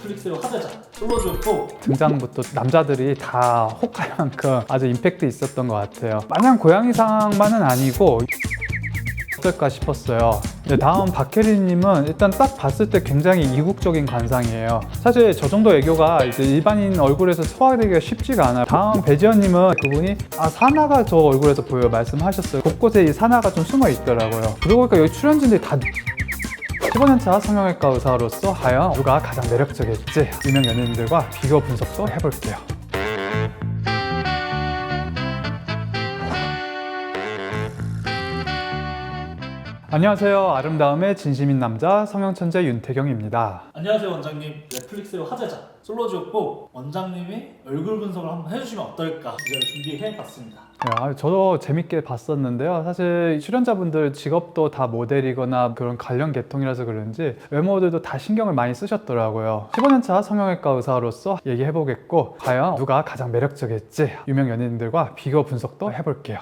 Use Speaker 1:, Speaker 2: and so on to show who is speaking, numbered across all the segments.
Speaker 1: 넷플릭스의 화제작 솔로지옥
Speaker 2: 등장부터 남자들이 다 혹할 만큼 아주 임팩트 있었던 것 같아요. 마냥 고양이상만은 아니고 어떨까 싶었어요. 네, 다음 박혜리님은 일단 딱 봤을 때 굉장히 이국적인 관상이에요. 사실 저 정도 애교가 이제 일반인 얼굴에서 소화되기가 쉽지가 않아요. 다음 배지연님은 그분이 사나가 저 얼굴에서 보여요 말씀하셨어요. 곳곳에 이 사나가 좀 숨어 있더라고요. 그러고 보니까 여기 출연진들이 다 15년차 성형외과 의사로서 과연 누가 가장 매력적일지 유명 연예인들과 비교 분석도 해볼게요. 안녕하세요. 아름다움의 진심인 남자 성형천재 윤태경입니다.
Speaker 1: 안녕하세요 원장님. 넷플릭스의 화제작 솔로지옥 원장님이 얼굴 분석을 한번 해주시면 어떨까 주제를 준비해봤습니다.
Speaker 2: 네, 저도 재밌게 봤었는데요. 사실 출연자분들 직업도 다 모델이거나 그런 관련 계통이라서 그런지 외모들도 다 신경을 많이 쓰셨더라고요. 15년차 성형외과 의사로서 얘기해보겠고 과연 누가 가장 매력적일지 유명 연예인들과 비교 분석도 해볼게요.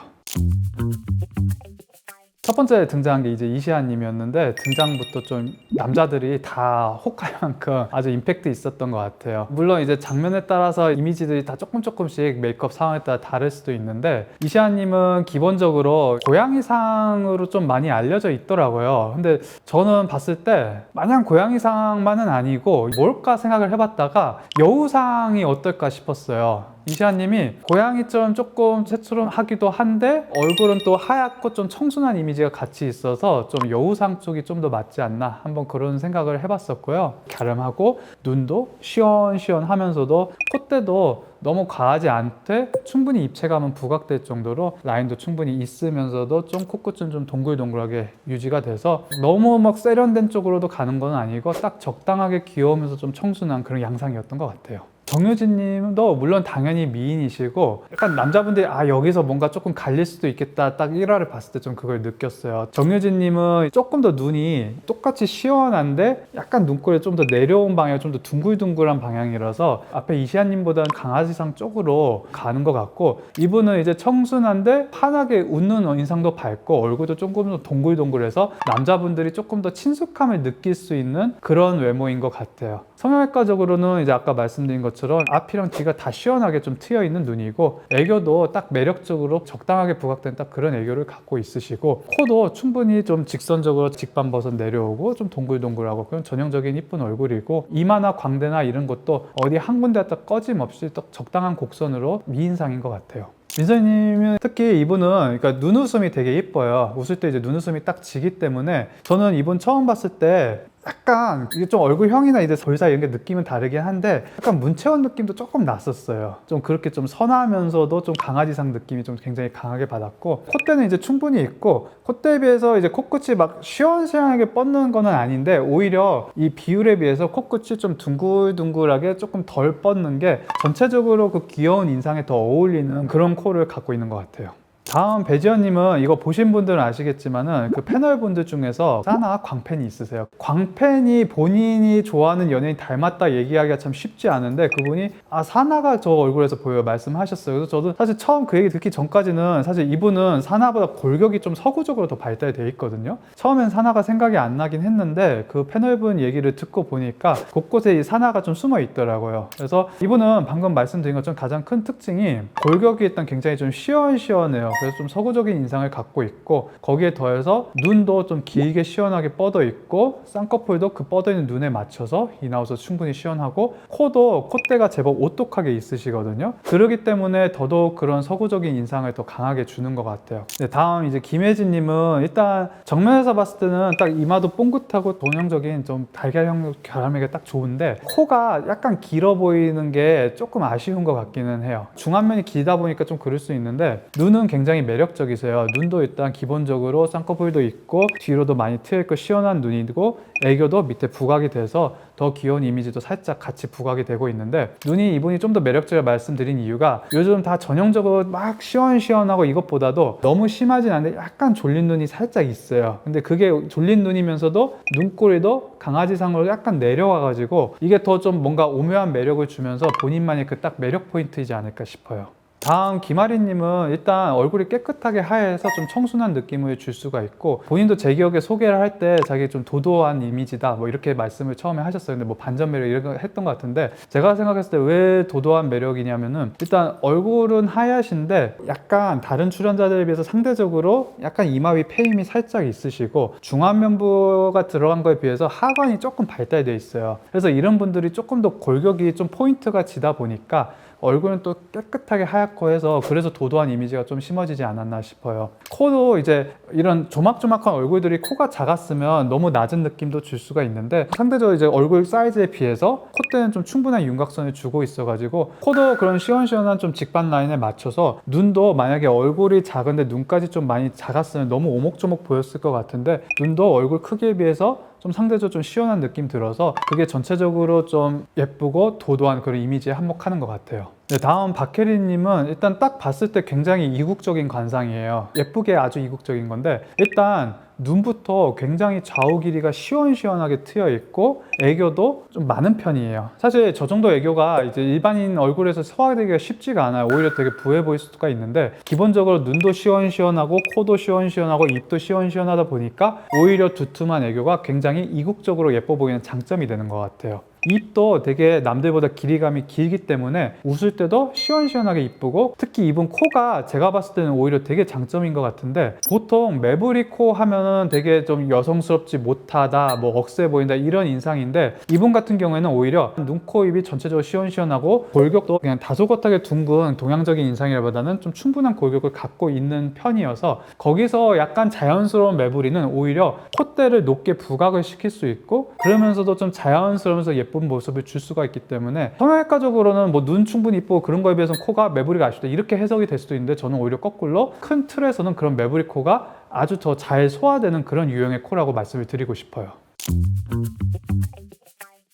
Speaker 2: 첫 번째 등장한 게 이제 이시안님이었는데 등장부터 좀 남자들이 다 혹할 만큼 아주 임팩트 있었던 것 같아요. 물론 이제 장면에 따라서 이미지들이 다 조금씩 메이크업 상황에 따라 다를 수도 있는데 이시안님은 기본적으로 고양이상으로 좀 많이 알려져 있더라고요. 근데 저는 봤을 때 마냥 고양이상만은 아니고 뭘까 생각을 해봤다가 여우상이 어떨까 싶었어요. 이시안님이 고양이처럼 조금 새초롬하기도 한데 얼굴은 또 하얗고 좀 청순한 이미지가 같이 있어서 좀 여우상 쪽이 좀 더 맞지 않나 한번 그런 생각을 해봤었고요. 갸름하고 눈도 시원시원하면서도 콧대도 너무 과하지 않되 충분히 입체감은 부각될 정도로 라인도 충분히 있으면서도 좀 코끝은 좀 동글동글하게 유지가 돼서 너무 막 세련된 쪽으로도 가는 건 아니고 딱 적당하게 귀여우면서 좀 청순한 그런 양상이었던 것 같아요. 정유진 님도 물론 당연히 미인이시고 약간 남자분들이 여기서 뭔가 조금 갈릴 수도 있겠다 딱 1화를 봤을 때 좀 그걸 느꼈어요. 정유진 님은 조금 더 눈이 똑같이 시원한데 약간 눈꼬리 좀 더 내려온 방향, 좀 더 둥글둥글한 방향이라서 앞에 이시안 님보다는 강아지상 쪽으로 가는 것 같고 이분은 이제 청순한데 환하게 웃는 인상도 밝고 얼굴도 조금 더 동글동글해서 남자분들이 조금 더 친숙함을 느낄 수 있는 그런 외모인 것 같아요. 성형외과적으로는 이제 아까 말씀드린 것처럼 앞이랑 뒤가 다 시원하게 좀 트여 있는 눈이고 애교도 딱 매력적으로 적당하게 부각된 딱 그런 애교를 갖고 있으시고 코도 충분히 좀 직선적으로 직반버섯 내려오고 좀 동글동글하고 그런 전형적인 이쁜 얼굴이고 이마나 광대나 이런 것도 어디 한 군데 딱 꺼짐없이 딱 적당한 곡선으로 미인상인 것 같아요. 민서님은 특히 이분은 그러니까 눈웃음이 되게 예뻐요. 웃을 때 이제 눈웃음이 딱 지기 때문에 저는 이분 처음 봤을 때 약간 이게 좀 얼굴형이나 이제 돌사 이런 게 느낌은 다르긴 한데 약간 문채원 느낌도 조금 났었어요. 좀 그렇게 좀 선하면서도 좀 강아지상 느낌이 좀 굉장히 강하게 받았고 콧대는 이제 충분히 있고 콧대에 비해서 이제 코끝이 막 시원시원하게 뻗는 건 아닌데 오히려 이 비율에 비해서 코끝이 좀 둥글둥글하게 조금 덜 뻗는 게 전체적으로 그 귀여운 인상에 더 어울리는 그런 코를 갖고 있는 것 같아요. 다음 배지연님은 이거 보신 분들은 아시겠지만은 그 패널분들 중에서 사나 광팬이 있으세요. 광팬이 본인이 좋아하는 연예인 닮았다 얘기하기가 참 쉽지 않은데 그분이 사나가 저 얼굴에서 보여요 말씀하셨어요. 그래서 저도 사실 처음 그 얘기 듣기 전까지는 사실 이분은 사나보다 골격이 좀 서구적으로 더 발달돼 있거든요. 처음엔 사나가 생각이 안 나긴 했는데 그 패널분 얘기를 듣고 보니까 곳곳에 이 사나가 좀 숨어 있더라고요. 그래서 이분은 방금 말씀드린 것처럼 가장 큰 특징이 골격이 일단 굉장히 좀 시원시원해요. 그래서 좀 서구적인 인상을 갖고 있고 거기에 더해서 눈도 좀 길게 시원하게 뻗어 있고 쌍꺼풀도 그 뻗어 있는 눈에 맞춰서 인아웃도 충분히 시원하고 코도 콧대가 제법 오똑하게 있으시거든요. 그렇기 때문에 더더욱 그런 서구적인 인상을 더 강하게 주는 것 같아요. 네, 다음 이제 김혜진 님은 일단 정면에서 봤을 때는 딱 이마도 뽕긋하고 동형적인 좀 달걀형 결함에게 딱 좋은데 코가 약간 길어 보이는 게 조금 아쉬운 것 같기는 해요. 중안면이 길다 보니까 좀 그럴 수 있는데 눈은 굉장히 매력적이세요. 눈도 일단 기본적으로 쌍꺼풀도 있고 뒤로도 많이 트여있고 시원한 눈이고 애교도 밑에 부각이 돼서 더 귀여운 이미지도 살짝 같이 부각이 되고 있는데 눈이 이분이 좀 더 매력적이라고 말씀드린 이유가 요즘 다 전형적으로 막 시원시원하고 이것보다도 너무 심하진 않은데 약간 졸린 눈이 살짝 있어요. 근데 그게 졸린 눈이면서도 눈꼬리도 강아지상으로 약간 내려와가지고 이게 더 좀 뭔가 오묘한 매력을 주면서 본인만의 그 딱 매력 포인트이지 않을까 싶어요. 다음 김아리님은 일단 얼굴이 깨끗하게 하얘서 좀 청순한 느낌을 줄 수가 있고, 본인도 제 기억에 소개를 할 때 자기 좀 도도한 이미지다 뭐 이렇게 말씀을 처음에 하셨어요. 근데 뭐 반전 매력 이런 거 했던 것 같은데, 제가 생각했을 때 왜 도도한 매력이냐면은 일단 얼굴은 하얗신데 약간 다른 출연자들에 비해서 상대적으로 약간 이마 위 패임이 살짝 있으시고 중안면부가 들어간 거에 비해서 하관이 조금 발달되어 있어요. 그래서 이런 분들이 조금 더 골격이 좀 포인트가 지다 보니까 얼굴은 또 깨끗하게 하얗고 해서 그래서 도도한 이미지가 좀 심어지지 않았나 싶어요. 코도 이제 이런 조막조막한 얼굴들이 코가 작았으면 너무 낮은 느낌도 줄 수가 있는데, 상대적으로 이제 얼굴 사이즈에 비해서 콧대는 좀 충분한 윤곽선을 주고 있어가지고 코도 그런 시원시원한 좀 직반 라인에 맞춰서, 눈도 만약에 얼굴이 작은데 눈까지 좀 많이 작았으면 너무 오목조목 보였을 것 같은데 눈도 얼굴 크기에 비해서 좀 상대적으로 좀 시원한 느낌 들어서 그게 전체적으로 좀 예쁘고 도도한 그런 이미지에 한몫하는 것 같아요. 네, 다음 박혜리님은 일단 딱 봤을 때 굉장히 이국적인 관상이에요. 예쁘게 아주 이국적인 건데, 일단 눈부터 굉장히 좌우 길이가 시원시원하게 트여 있고 애교도 좀 많은 편이에요. 사실 저 정도 애교가 이제 일반인 얼굴에서 소화되기가 쉽지가 않아요. 오히려 되게 부해 보일 수가 있는데, 기본적으로 눈도 시원시원하고 코도 시원시원하고 입도 시원시원하다 보니까 오히려 두툼한 애교가 굉장히 이국적으로 예뻐 보이는 장점이 되는 것 같아요. 입도 되게 남들보다 길이감이 길기 때문에 웃을 때도 시원시원하게 이쁘고, 특히 입은 코가 제가 봤을 때는 오히려 되게 장점인 것 같은데, 보통 매부리 코 하면은 되게 좀 여성스럽지 못하다, 뭐 억세 보인다 이런 인상인데, 이분 같은 경우에는 오히려 눈, 코, 입이 전체적으로 시원시원하고 골격도 그냥 다소곳하게 둥근 동양적인 인상이라보다는 좀 충분한 골격을 갖고 있는 편이어서 거기서 약간 자연스러운 매부리는 오히려 콧대를 높게 부각을 시킬 수 있고, 그러면서도 좀 자연스러우면서 예쁜 모습을 줄 수가 있기 때문에 성형외과적으로는 뭐 눈 충분히 이쁘고 그런 거에 비해서는 코가 매부리가 아쉽다 이렇게 해석이 될 수도 있는데, 저는 오히려 거꾸로 큰 틀에서는 그런 매부리 코가 아주 더 잘 소화되는 그런 유형의 코라고 말씀을 드리고 싶어요.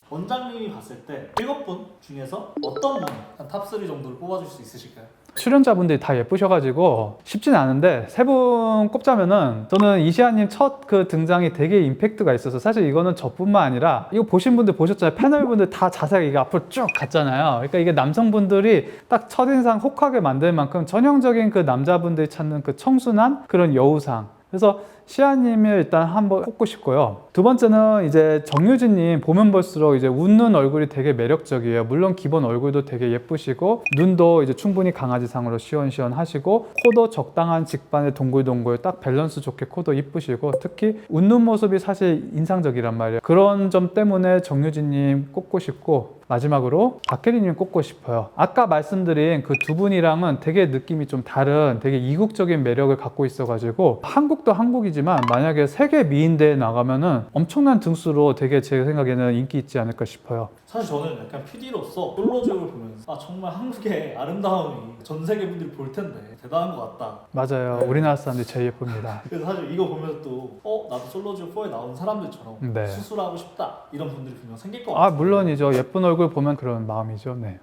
Speaker 1: 원장님이 봤을 때 7분 중에서 어떤 분이 한 탑3 정도를 뽑아줄 수 있으실까요?
Speaker 2: 출연자분들이 다 예쁘셔가지고 쉽지는 않은데, 세 분 꼽자면은 저는 이시아님 첫 그 등장이 되게 임팩트가 있어서, 사실 이거는 저뿐만 아니라 이거 보신 분들 보셨잖아요. 패널분들 다 자세하게 이게 앞으로 쭉 갔잖아요. 그러니까 이게 남성분들이 딱 첫인상 혹하게 만들 만큼 전형적인 그 남자분들이 찾는 그 청순한 그런 여우상, 그래서 시아님을 일단 한번 꼽고 싶고요. 두 번째는 이제 정유진님, 보면 볼수록 이제 웃는 얼굴이 되게 매력적이에요. 물론 기본 얼굴도 되게 예쁘시고 눈도 이제 충분히 강아지상으로 시원시원하시고 코도 적당한 직반에 동글동글 딱 밸런스 좋게 코도 이쁘시고, 특히 웃는 모습이 사실 인상적이란 말이에요. 그런 점 때문에 정유진님 꼽고 싶고, 마지막으로 박혜리님 꼽고 싶어요. 아까 말씀드린 그 두 분이랑은 되게 느낌이 좀 다른 되게 이국적인 매력을 갖고 있어가지고, 한국도 한국이지만 만약에 세계 미인대에 나가면은 엄청난 등수로 되게 제 생각에는 인기 있지 않을까 싶어요.
Speaker 1: 사실 저는 약간 PD로서 솔로지옥을 보면서 정말 한국의 아름다움이 전 세계 분들이 볼 텐데 대단한 것 같다.
Speaker 2: 맞아요.
Speaker 1: 네.
Speaker 2: 우리나라 사람들이 제일 예쁩니다.
Speaker 1: 그래서 사실 이거 보면서 또 나도 솔로지옥 4에 나온 사람들처럼
Speaker 2: 네.
Speaker 1: 수술하고 싶다 이런 분들이 분명 생길 것 같아요.
Speaker 2: 물론이죠. 예쁜 얼굴 보면 그런 마음이죠. 네.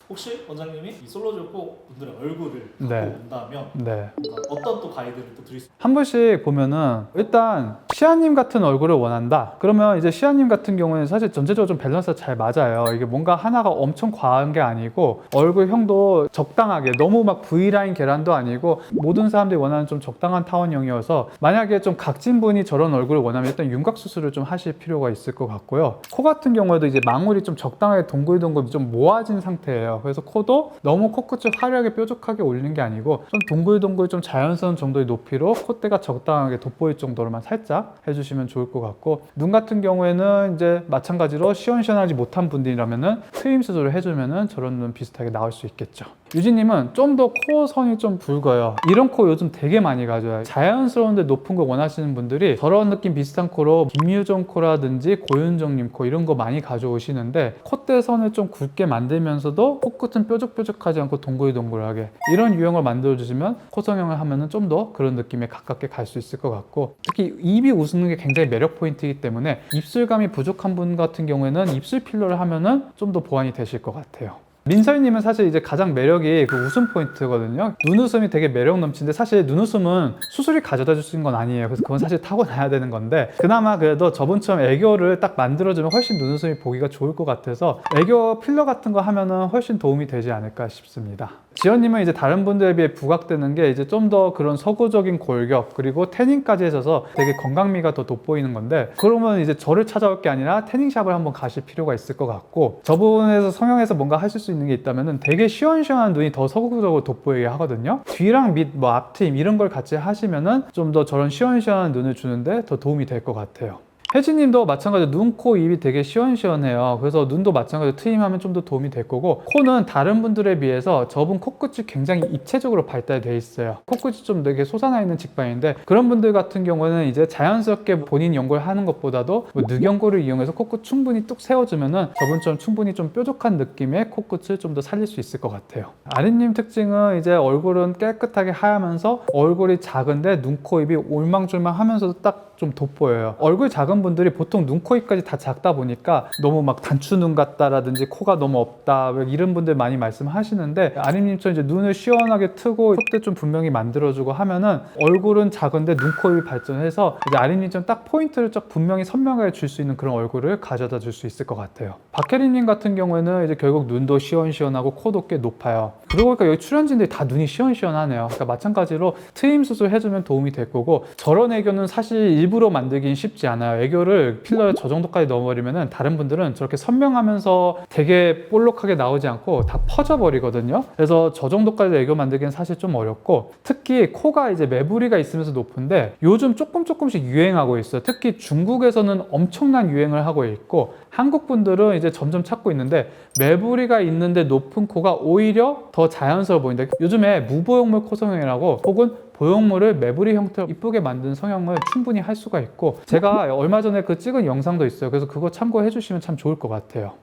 Speaker 1: 혹시 원장님이 이 솔로지옥 분들의 얼굴을 갖고
Speaker 2: 네.
Speaker 1: 온다면
Speaker 2: 네.
Speaker 1: 뭔가 어떤 또 가이드를 또 드릴 수 있을까요?
Speaker 2: 한 분씩 보면은 일단 시아님 같은 얼굴을 원한다. 그러면 이제 시아님 같은 경우에는 사실 전체적으로 좀 밸런스가 잘 맞아요. 이게 뭔가 하나가 엄청 과한 게 아니고 얼굴형도 적당하게, 너무 막 V라인 계란도 아니고 모든 사람들이 원하는 좀 적당한 타원형이어서, 만약에 좀 각진 분이 저런 얼굴을 원하면 일단 윤곽 수술을 좀 하실 필요가 있을 것 같고요. 코 같은 경우에도 이제 망울이 좀 적당하게 동글동글 좀 모아진 상태예요. 그래서 코도 너무 코끝을 화려하게 뾰족하게 올리는 게 아니고 좀 동글동글 좀 자연스러운 정도의 높이로 콧대가 적당하게 돋보일 정도로만 살짝 해주시면 좋을 것 같고, 눈 같은 경우에는 이제 마찬가지로 시원시원하지 못한 분들이라면은 트임 수술을 해주면은 저런 눈 비슷하게 나올 수 있겠죠. 유진님은 좀 더 코 선이 좀 붉어요. 이런 코 요즘 되게 많이 가져와요. 자연스러운데 높은 거 원하시는 분들이 저런 느낌 비슷한 코로 김유정 코라든지 고윤정님 코 이런 거 많이 가져오시는데, 콧대 선을 좀 굵게 만들면서도 코끝은 뾰족뾰족하지 않고 동글동글하게 이런 유형을 만들어주시면 코 성형을 하면은 좀 더 그런 느낌에 가깝게 갈 수 있을 것 같고, 특히 입이 웃는 게 굉장히 매력 포인트이기 때문에 입술감이 부족한 분 같은 경우에는 입술 필러를 하면은 좀 더 보완이 되실 것 같아요. 민서희님은 사실 이제 가장 매력이 그 웃음 포인트거든요. 눈웃음이 되게 매력 넘치는데 사실 눈웃음은 수술이 가져다 줄 수 있는 건 아니에요. 그래서 그건 사실 타고나야 되는 건데 그나마 그래도 저분처럼 애교를 딱 만들어주면 훨씬 눈웃음이 보기가 좋을 것 같아서 애교 필러 같은 거 하면은 훨씬 도움이 되지 않을까 싶습니다. 지연님은 이제 다른 분들에 비해 부각되는 게 이제 좀 더 그런 서구적인 골격 그리고 태닝까지 해줘서 되게 건강미가 더 돋보이는 건데 그러면 이제 저를 찾아올 게 아니라 태닝샵을 한번 가실 필요가 있을 것 같고 저분에서 성형해서 뭔가 하실 수 있는 게 있다면은 되게 시원시원한 눈이 더 서구적으로 돋보이게 하거든요. 뒤랑 밑, 뭐 앞트임 이런 걸 같이 하시면은 좀 더 저런 시원시원한 눈을 주는데 더 도움이 될 것 같아요. 혜진님도 마찬가지로 눈, 코, 입이 되게 시원시원해요. 그래서 눈도 마찬가지로 트임하면 좀 더 도움이 될 거고 코는 다른 분들에 비해서 저분 코끝이 굉장히 입체적으로 발달돼 있어요. 코끝이 좀 되게 솟아나 있는 직방인데 그런 분들 같은 경우는 이제 자연스럽게 본인 연골 하는 것보다도 뭐 늑연골을 이용해서 코끝 충분히 뚝 세워주면은 저분처럼 충분히 좀 뾰족한 느낌의 코끝을 좀 더 살릴 수 있을 것 같아요. 아린님 특징은 이제 얼굴은 깨끗하게 하얗면서 얼굴이 작은데 눈, 코, 입이 올망졸망 하면서도 딱 좀 돋보여요. 얼굴 작은 분들이 보통 눈, 코, 입까지 다 작다 보니까 너무 막 단추눈 같다라든지 코가 너무 없다 이런 분들 많이 말씀하시는데 아린님처럼 이제 눈을 시원하게 트고 콧대 좀 분명히 만들어주고 하면은 얼굴은 작은데 눈, 코, 입이 발전해서 이제 아린님처럼 딱 포인트를 쫙 분명히 선명하게 줄 수 있는 그런 얼굴을 가져다 줄 수 있을 것 같아요. 박혜림님 같은 경우에는 이제 결국 눈도 시원시원하고 코도 꽤 높아요. 그러고 보니까 여기 출연진들이 다 눈이 시원시원하네요. 그러니까 마찬가지로 트임 수술 해주면 도움이 될 거고 저런 애교는 사실 일부러 만들긴 쉽지 않아요. 애교를 필러 저 정도까지 넣어버리면은 다른 분들은 저렇게 선명하면서 되게 볼록하게 나오지 않고 다 퍼져버리거든요. 그래서 저 정도까지 애교 만들기는 사실 좀 어렵고 특히 코가 이제 매부리가 있으면서 높은데 요즘 조금씩 유행하고 있어요. 특히 중국에서는 엄청난 유행을 하고 있고 한국 분들은 이제 점점 찾고 있는데 매부리가 있는데 높은 코가 오히려 더 자연스러워 보인다. 요즘에 무보형물 코 성형이라고 혹은 보형물을 매부리 형태로 이쁘게 만든 성형을 충분히 할 수가 있고 제가 얼마 전에 그 찍은 영상도 있어요. 그래서 그거 참고해 주시면 참 좋을 것 같아요.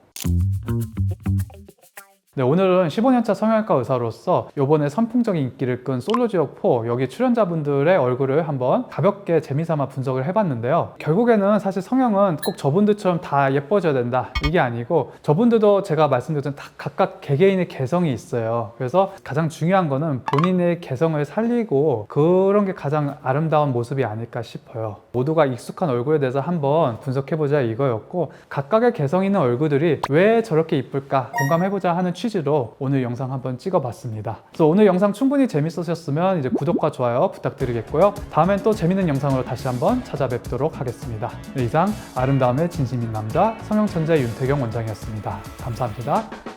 Speaker 2: 네, 오늘은 15년차 성형외과 의사로서 요번에 선풍적인 인기를 끈 솔로지옥4 여기 출연자분들의 얼굴을 한번 가볍게 재미삼아 분석을 해봤는데요. 결국에는 사실 성형은 꼭 저분들처럼 다 예뻐져야 된다 이게 아니고 저분들도 제가 말씀드렸던 다 각각 개개인의 개성이 있어요. 그래서 가장 중요한 거는 본인의 개성을 살리고 그런 게 가장 아름다운 모습이 아닐까 싶어요. 모두가 익숙한 얼굴에 대해서 한번 분석해보자 이거였고 각각의 개성 있는 얼굴들이 왜 저렇게 이쁠까 공감해보자 하는 취지로 오늘 영상 한번 찍어봤습니다. 그래서 오늘 영상 충분히 재밌으셨으면 이제 구독과 좋아요 부탁드리겠고요. 다음엔 또 재밌는 영상으로 다시 한번 찾아뵙도록 하겠습니다. 네, 이상 아름다움의 진심인 남자 성형천재 윤태경 원장이었습니다. 감사합니다.